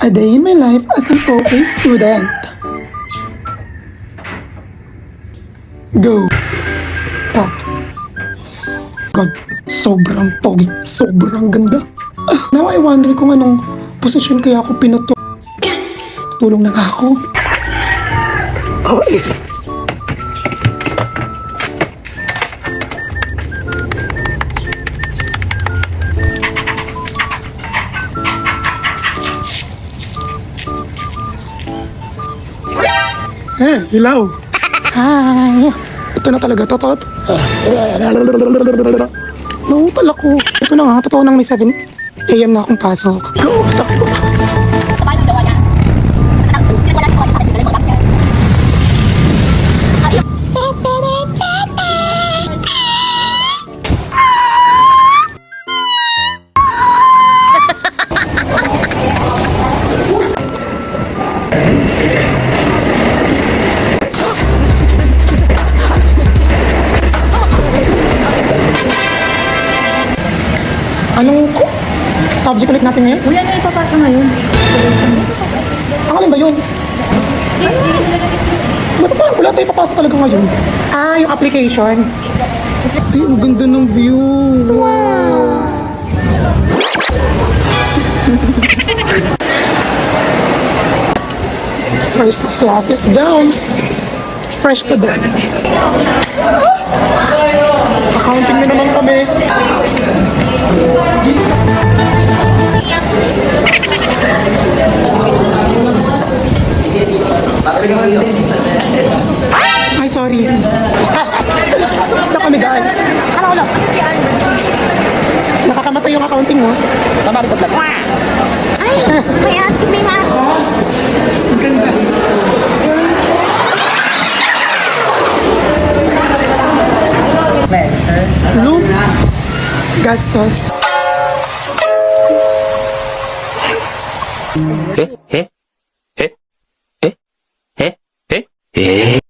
A day in my life as an OA student. Go. Tap. God, sobrang pogi, sobrang ganda. Now I wonder kung anong posisyon kaya ako pinuto. Tulong na nga ako. OA. Hilaw. Hi. Ito na talaga, totoo. Nautal ako. Ito na nga, totoo nang may 7 AM na akong pasok. Go, takbo. Anong subject ulit natin ngayon? Wala na ipapasa ngayon. Ang alin ba yun? Ba't parang wala tayo papasa talaga ngayon? Ah, yung application. Ito yung ganda ng view. Wow! First class is down. Fresh pa doon. Accounting na naman kami. Ay, sorry. Tapos na kami, guys. Ano? Nakakamatay yung accounting mo. Sama sa vlog. Ay, may asin, may maasin. Ang ganda. Loop. Gastos. Eh? Eh? Eh? Eh? Eh? Eh?